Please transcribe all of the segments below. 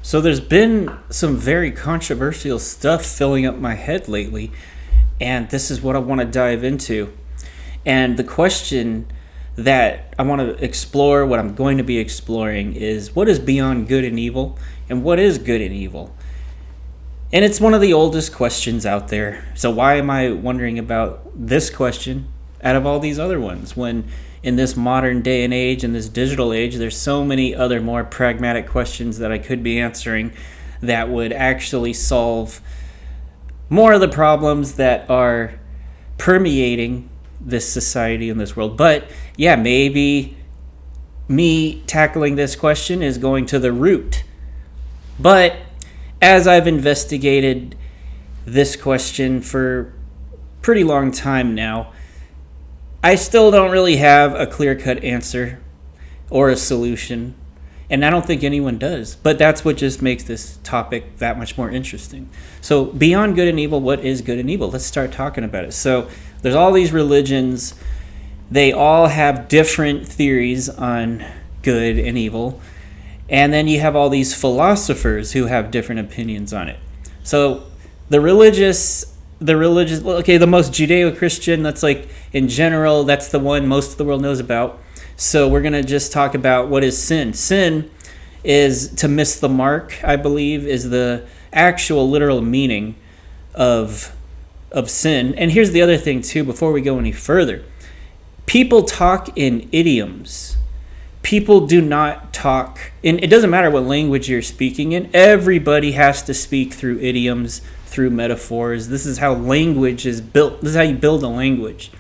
So there's been some very controversial stuff filling up my head lately, and this is what I want to dive into. And the question that I want to explore, what I'm going to be exploring, is what is beyond good and evil, and what is good and evil? And it's one of the oldest questions out there. So why am I wondering about this question out of all these other ones when in this modern day and age, in this digital age, there's so many other more pragmatic questions that I could be answering that would actually solve more of the problems that are permeating this society and this world. But yeah, maybe me tackling this question is going to the root. But as I've investigated this question for a pretty long time now, I still don't really have a clear-cut answer or a solution, and I don't think anyone does. But that's what just makes this topic that much more interesting. So beyond good and evil, what is good and evil? Let's start talking about it. So there's all these religions. They all have different theories on good and evil. And then you have all these philosophers who have different opinions on it. So the most Judeo-Christian, that's like in general, that's the one most of the world knows about. So we're going to just talk about what is sin. Sin is to miss the mark, I believe, is the actual literal meaning of sin. And here's the other thing too, before we go any further. People talk in idioms. People do not talk, and it doesn't matter what language you're speaking in, everybody has to speak through idioms, through metaphors. This is how language is built. This is how you build a language.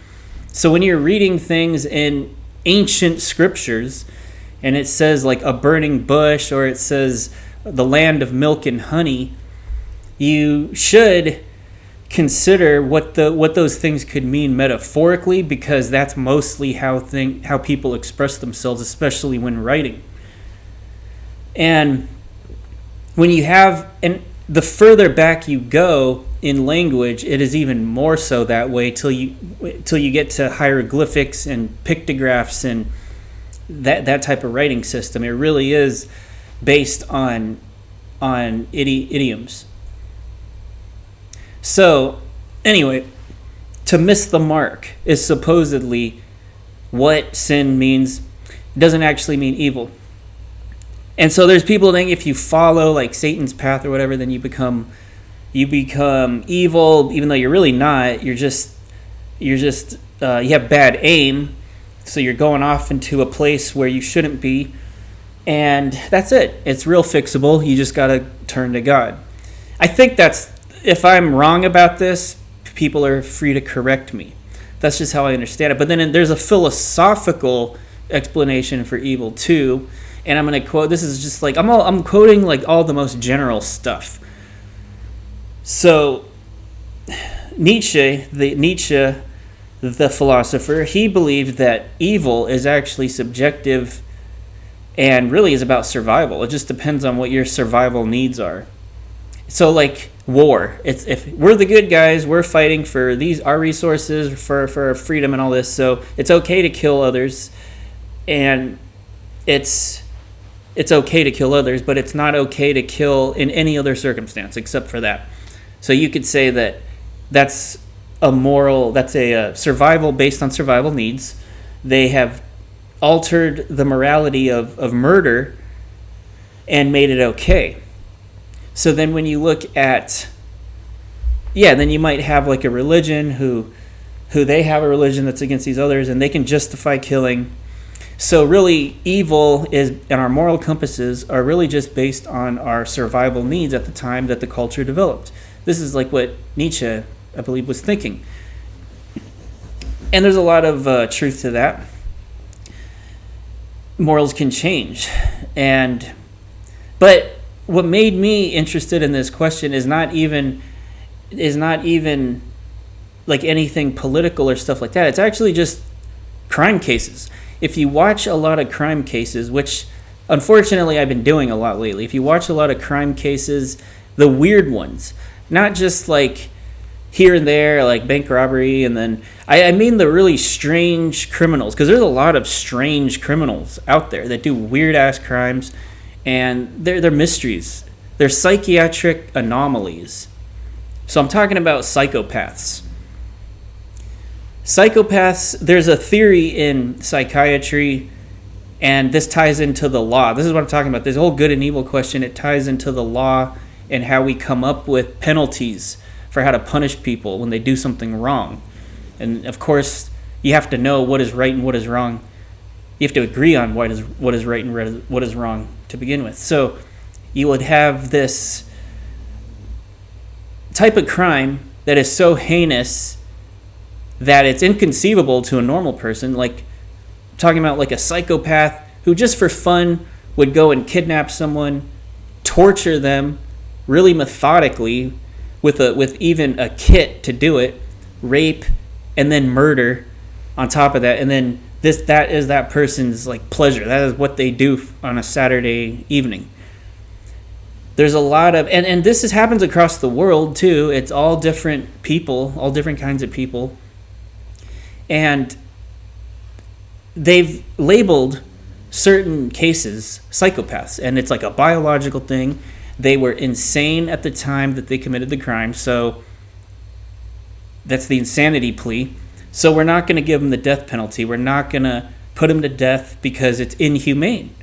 So when you're reading things in ancient scriptures, and it says like a burning bush, or it says the land of milk and honey, you should consider what those things could mean metaphorically, because that's mostly how people express themselves, especially when writing. And when you have, and the further back you go in language, it is even more so that way till you get to hieroglyphics and pictographs and that type of writing system. It really is based on idioms. So, anyway, to miss the mark is supposedly what sin means. It doesn't actually mean evil. And so there's people think if you follow like Satan's path or whatever, then you become evil, even though you're really not. You have bad aim, so you're going off into a place where you shouldn't be, and that's it. It's real fixable. You just got to turn to God. I think that's, if I'm wrong about this, people are free to correct me. That's just how I understand it. But then there's a philosophical explanation for evil too, and I'm going to quote. This is just like I'm quoting like all the most general stuff. So Nietzsche, the philosopher, he believed that evil is actually subjective and really is about survival. It just depends on what your survival needs are. So like war, if we're the good guys, we're fighting for our resources, for our freedom and all this. So it's okay to kill others, and it's okay to kill others, but it's not okay to kill in any other circumstance except for that. So you could say that that's a survival based on survival needs. They have altered the morality of murder and made it okay. So then when you look at, then you might have like a religion who they have a religion that's against these others, and they can justify killing. So really evil is, and our moral compasses are really just based on our survival needs at the time that the culture developed. This is like what Nietzsche, I believe, was thinking. And there's a lot of truth to that. Morals can change. But what made me interested in this question is not even like anything political or stuff like that. It's actually just crime cases. If you watch a lot of crime cases, which unfortunately I've been doing a lot lately, if you watch a lot of crime cases, the weird ones, not just like here and there, like bank robbery, and then I mean the really strange criminals, because there's a lot of strange criminals out there that do weird ass crimes, and they're mysteries. They're psychiatric anomalies. So I'm talking about psychopaths. Psychopaths, there's a theory in psychiatry, and this ties into the law. This is what I'm talking about. This whole good and evil question, it ties into the law and how we come up with penalties for how to punish people when they do something wrong. And of course, you have to know what is right and what is wrong. You have to agree on what is right and what is wrong to begin with. So you would have this type of crime that is so heinous that it's inconceivable to a normal person. Like, talking about like a psychopath who just for fun would go and kidnap someone, torture them really methodically with even a kit to do it, rape, and then murder on top of that. And then that is that person's like pleasure. That is what they do on a Saturday evening. There's a lot of, and this happens across the world too. It's all different people, all different kinds of people. And they've labeled certain cases psychopaths, and it's like a biological thing. They were insane at the time that they committed the crime, so that's the insanity plea. So we're not going to give them the death penalty. We're not going to put them to death because it's inhumane.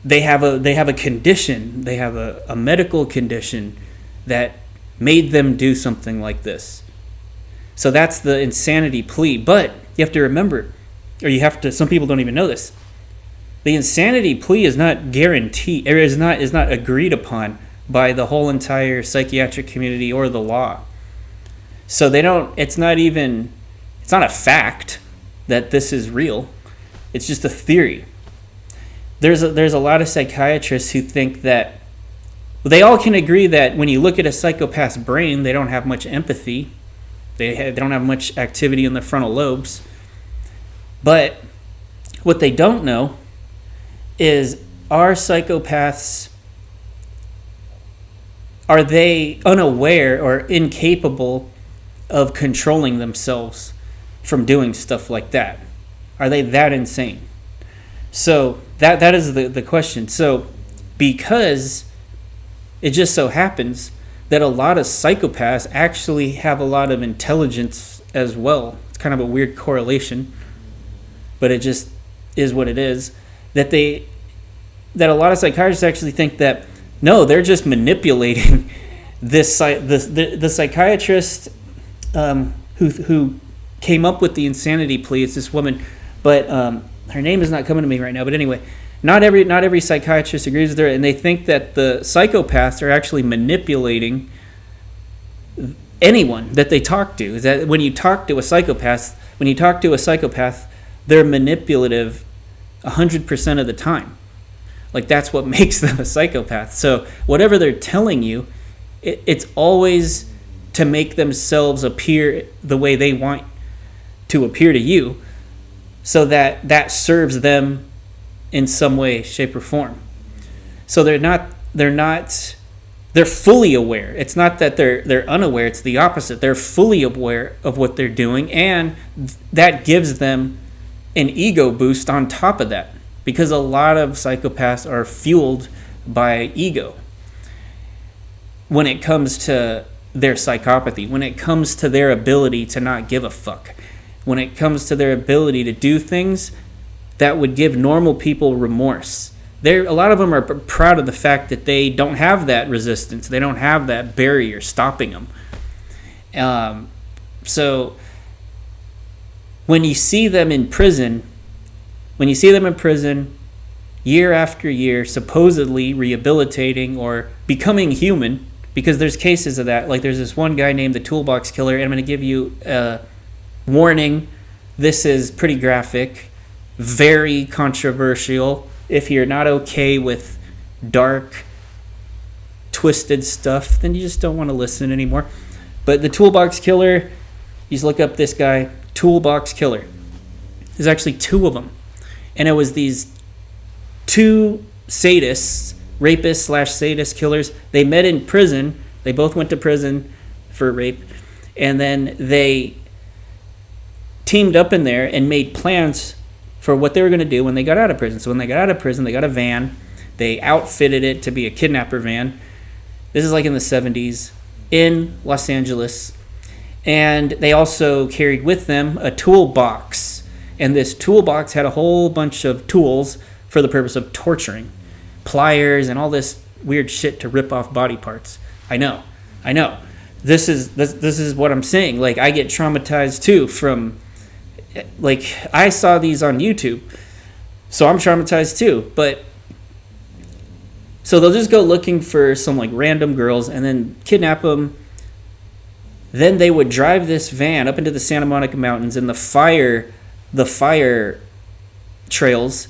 They have a condition. They have a medical condition that made them do something like this. So that's the insanity plea. But you have to remember, some people don't even know this. The insanity plea is not guaranteed, or is not agreed upon by the whole entire psychiatric community or the law. So it's not a fact that this is real. It's just a theory. There's a lot of psychiatrists who think that they all can agree that when you look at a psychopath's brain, they don't have much empathy. They don't have much activity in the frontal lobes. But what they don't know is, are psychopaths, are they unaware or incapable of controlling themselves from doing stuff like that? Are they that insane? So that is the question. So because it just so happens that a lot of psychopaths actually have a lot of intelligence as well. It's kind of a weird correlation, but it just is what it is. That a lot of psychiatrists actually think that no, they're just manipulating the psychiatrist who came up with the insanity plea. It's this woman, but her name is not coming to me right now. But anyway, not every psychiatrist agrees with her, and they think that the psychopaths are actually manipulating anyone that they talk to. Is that when you talk to a psychopath, they're manipulative 100% of the time. Like, that's what makes them a psychopath. So whatever they're telling you, it's always to make themselves appear the way they want to appear to you, so that serves them in some way, shape, or form. So they're fully aware. It's not that they're unaware, it's the opposite. They're fully aware of what they're doing, and that gives them an ego boost on top of that, because a lot of psychopaths are fueled by ego when it comes to their psychopathy, when it comes to their ability to not give a fuck, when it comes to their ability to do things that would give normal people remorse. A lot of them are proud of the fact that they don't have that resistance. They don't have that barrier stopping them. So when you see them in prison, year after year, supposedly rehabilitating or becoming human, because there's cases of that. Like, there's this one guy named the Toolbox Killer, and I'm going to give you a warning. This is pretty graphic, very controversial. If you're not okay with dark, twisted stuff, then you just don't want to listen anymore. But the Toolbox Killer, you just look up this guy, Toolbox Killer. There's actually two of them. And it was these two sadists, rapists / sadist killers. They met in prison. They both went to prison for rape. And then they teamed up in there and made plans for what they were going to do when they got out of prison. So when they got out of prison, they got a van. They outfitted it to be a kidnapper van. This is like in the 70s in Los Angeles. And they also carried with them a toolbox. And this toolbox had a whole bunch of tools for the purpose of torturing. Pliers and all this weird shit to rip off body parts. I know. This is what I'm saying. Like, I get traumatized too from, like, I saw these on YouTube. So I'm traumatized too. But, so they'll just go looking for some, like, random girls and then kidnap them. Then they would drive this van up into the Santa Monica Mountains and the fire trails,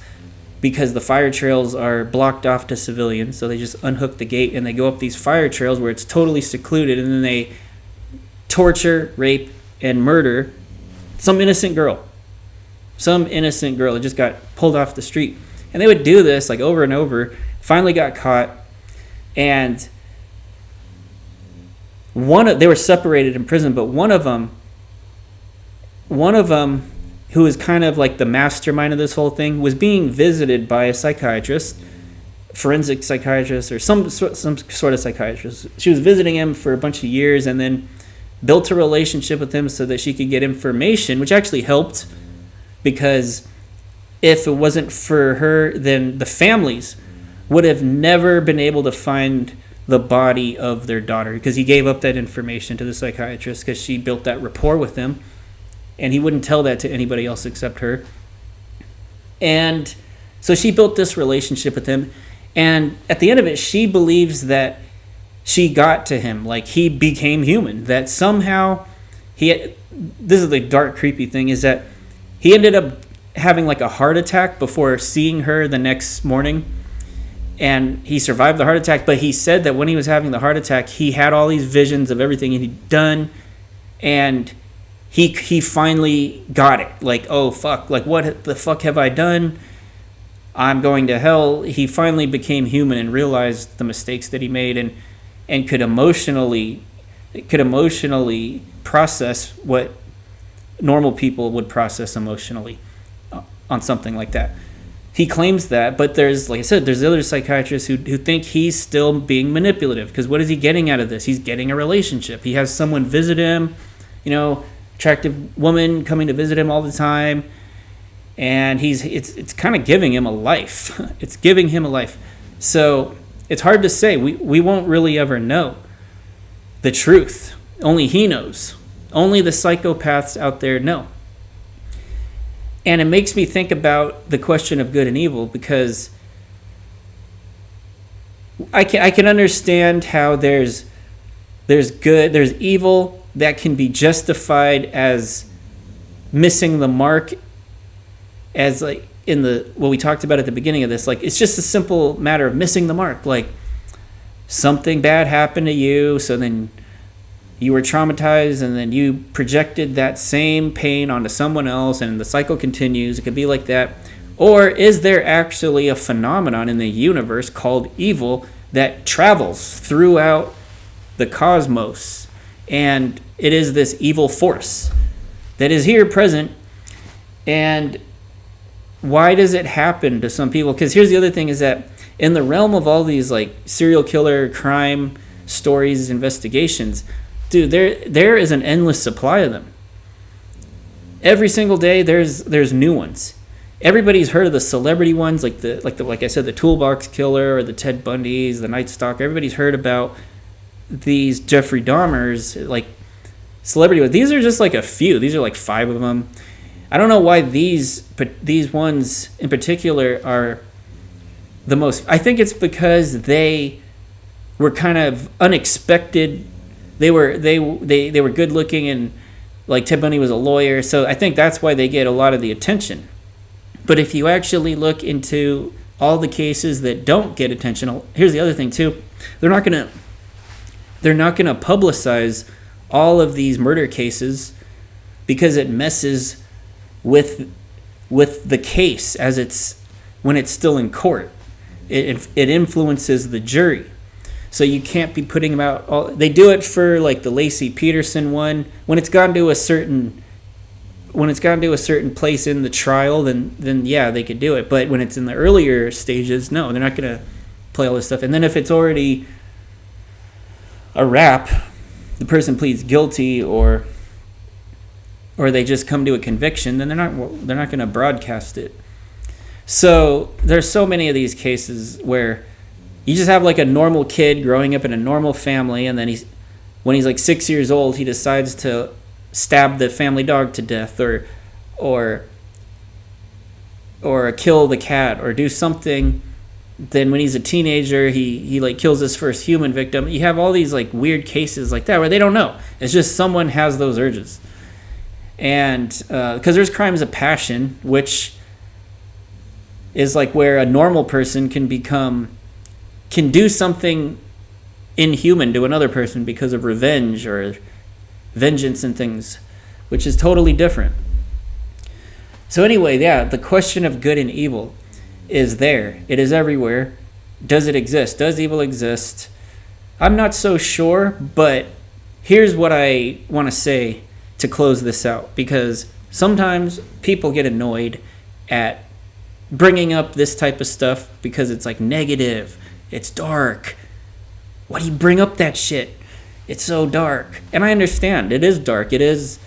because the fire trails are blocked off to civilians. So they just unhook the gate and they go up these fire trails where it's totally secluded, and then they torture, rape, and murder some innocent girl that just got pulled off the street. And they would do this like over and over. Finally got caught, and they were separated in prison, but one of them who was kind of like the mastermind of this whole thing was being visited by a psychiatrist, forensic psychiatrist, or some sort of psychiatrist. She was visiting him for a bunch of years and then built a relationship with him so that she could get information, which actually helped, because if it wasn't for her, then the families would have never been able to find the body of their daughter, because he gave up that information to the psychiatrist because she built that rapport with him, and he wouldn't tell that to anybody else except her. And so she built this relationship with him, and at the end of it, she believes that she got to him, like he became human, that somehow this is the dark, creepy thing, is that he ended up having like a heart attack before seeing her the next morning. And he survived the heart attack, but he said that when he was having the heart attack, he had all these visions of everything he'd done, and he finally got it. Like, oh, fuck, like, what the fuck have I done? I'm going to hell. He finally became human and realized the mistakes that he made, and could emotionally process what normal people would process emotionally on something like that. He claims that, but there's, like I said, there's other psychiatrists who think he's still being manipulative, because what is he getting out of this? He's getting a relationship. He has someone visit him, attractive woman coming to visit him all the time, and it's kind of giving him a life. It's giving him a life. So it's hard to say. We won't really ever know the truth. Only he knows. Only the psychopaths out there know. And it makes me think about the question of good and evil, because I can understand how there's good, there's evil that can be justified as missing the mark, as like in what we talked about at the beginning of this, like it's just a simple matter of missing the mark. Like something bad happened to you, so then you were traumatized, and then you projected that same pain onto someone else, and the cycle continues. It could be like that. Or is there actually a phenomenon in the universe called evil that travels throughout the cosmos, and it is this evil force that is here present? And why does it happen to some people? Because here's the other thing, is that in the realm of all these like serial killer crime stories, investigations, dude, there is an endless supply of them. Every single day there's new ones. Everybody's heard of the celebrity ones, like I said, the Toolbox Killer, or the Ted Bundys, the Night Stalker. Everybody's heard about these Jeffrey Dahmers, like celebrity ones. These are just like a few. These are like 5 of them. I don't know why these ones in particular are the most. I think it's because they were kind of unexpected. They were good looking, and like Ted Bundy was a lawyer, so I think that's why they get a lot of the attention. But if you actually look into all the cases that don't get attention, here's the other thing too: they're not gonna publicize all of these murder cases, because it messes with the case when it's still in court. It influences the jury. So you can't be putting them out. They do it for like the Lacey Peterson one. When it's gone to a certain place in the trial, then yeah, they could do it. But when it's in the earlier stages, no, they're not gonna play all this stuff. And then if it's already a rap, the person pleads guilty or they just come to a conviction, then they're not going to broadcast it. So there's so many of these cases where you just have like a normal kid growing up in a normal family, and then when he's like 6 years old, he decides to stab the family dog to death or kill the cat or do something. Then when he's a teenager, he like kills his first human victim. You have all these like weird cases like that where they don't know. It's just someone has those urges. And because there's crimes of passion, which is like where a normal person can do something inhuman to another person because of revenge or vengeance and things, which is totally different. So anyway, yeah, the question of good and evil is there. It is everywhere. Does it exist? Does evil exist? I'm not so sure, but here's what I want to say to close this out, because sometimes people get annoyed at bringing up this type of stuff because it's like negative, it's dark. Why do you bring up that shit? It's so dark. And I understand, it is dark, it is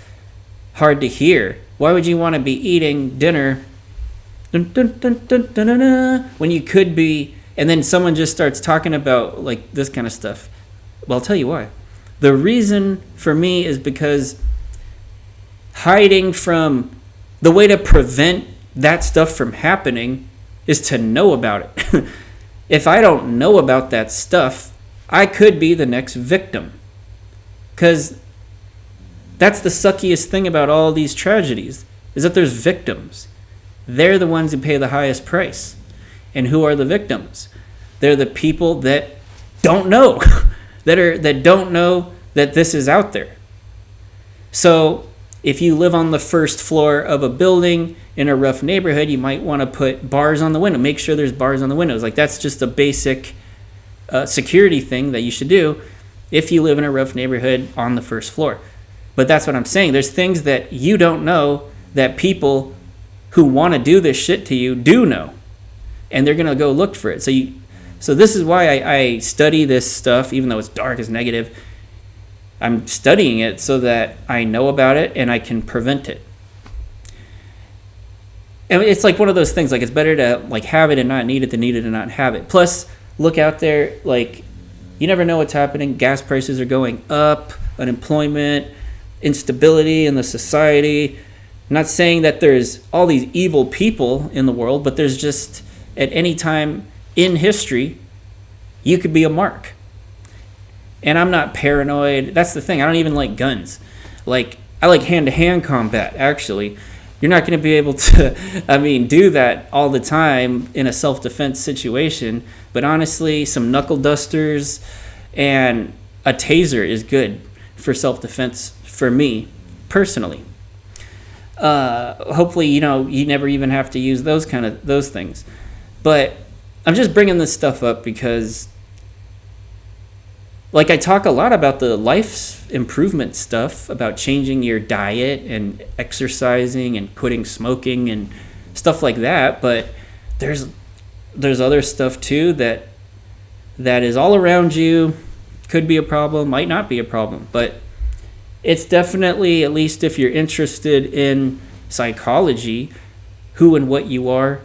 hard to hear. Why would you want to be eating dinner when you could be, and then someone just starts talking about like this kind of stuff? Well, I'll tell you why. The reason for me is because hiding from, the way to prevent that stuff from happening is to know about it. If I don't know about that stuff, I could be the next victim. Because that's the suckiest thing about all these tragedies, is that there's victims. They're the ones who pay the highest price. And who are the victims? They're the people that don't know, that don't know that this is out there. So if you live on the first floor of a building in a rough neighborhood, you might want to put bars on the window. Make sure there's bars on the windows. Like, that's just a basic security thing that you should do if you live in a rough neighborhood on the first floor. But that's what I'm saying. There's things that you don't know that people who want to do this shit to you do know. And they're going to go look for it. So this is why I study this stuff, even though it's dark, it's negative. I'm studying it so that I know about it and I can prevent it. And it's like one of those things, like it's better to like have it and not need it than need it and not have it. Plus, look out there, like you never know what's happening. Gas prices are going up, unemployment, instability in the society. I'm not saying that there's all these evil people in the world, but there's just, at any time in history, you could be a mark. And I'm not paranoid. That's the thing. I don't even like guns. Like, I like hand-to-hand combat, actually. You're not going to be able to, do that all the time in a self-defense situation. But honestly, some knuckle dusters and a taser is good for self-defense for me, personally. Hopefully, you never even have to use those things. But I'm just bringing this stuff up because, like, I talk a lot about the life improvement stuff, about changing your diet and exercising and quitting smoking and stuff like that. But there's other stuff too that is all around you, could be a problem, might not be a problem, but it's definitely, at least if you're interested in psychology, who and what you are,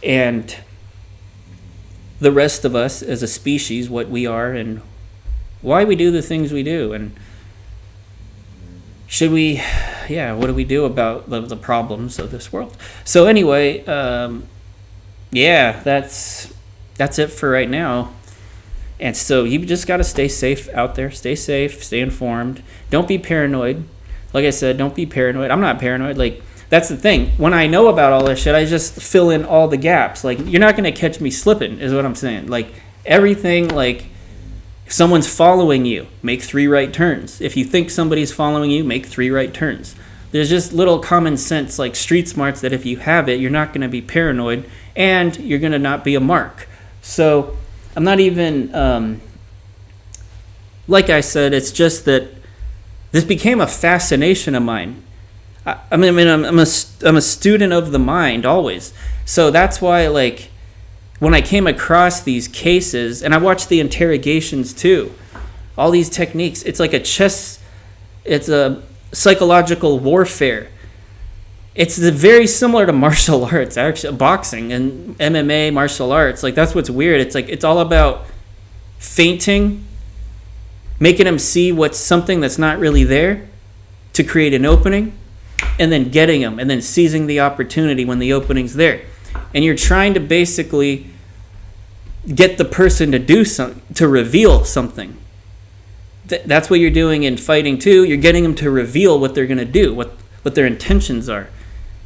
and the rest of us as a species, what we are and why we do the things we do, and what do we do about the problems of this world? So anyway, that's it for right now. And so you just got to stay safe out there. Stay safe, stay informed. Don't be paranoid. Like I said, don't be paranoid. I'm not paranoid. Like, that's the thing. When I know about all this shit, I just fill in all the gaps. Like, you're not going to catch me slipping, is what I'm saying. Like, everything, like, if someone's following you, make 3 right turns. If you think somebody's following you, make 3 right turns. There's just little common sense, like street smarts, that if you have it, you're not going to be paranoid and you're going to not be a mark. So I'm not even, like I said, it's just that this became a fascination of mine. I'm a student of the mind always. So that's why, like, when I came across these cases, and I watched the interrogations too, all these techniques, it's like it's a psychological warfare. It's very similar to martial arts, actually, boxing and MMA, martial arts. Like, that's what's weird. It's like, it's all about feinting, making them see what's something that's not really there to create an opening, and then getting them, and then seizing the opportunity when the opening's there. And you're trying to basically get the person to do something, to reveal something. That's what you're doing in fighting too. You're getting them to reveal what they're going to do, what their intentions are.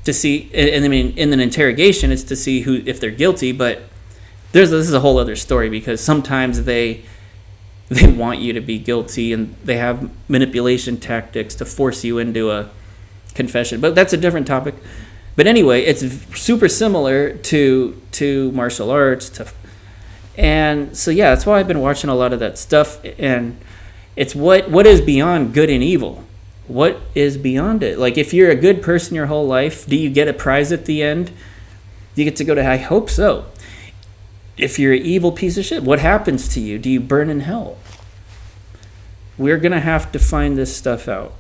To see, and I mean, in an interrogation, it's to see if they're guilty. But this is a whole other story, because sometimes they want you to be guilty, and they have manipulation tactics to force you into a confession. But that's a different topic. But anyway, it's super similar to martial arts. And so, yeah, that's why I've been watching a lot of that stuff. And it's what is beyond good and evil. What is beyond it? Like, if you're a good person your whole life, do you get a prize at the end? Do you get to go to heaven? I hope so. If you're an evil piece of shit, what happens to you? Do you burn in hell? We're going to have to find this stuff out.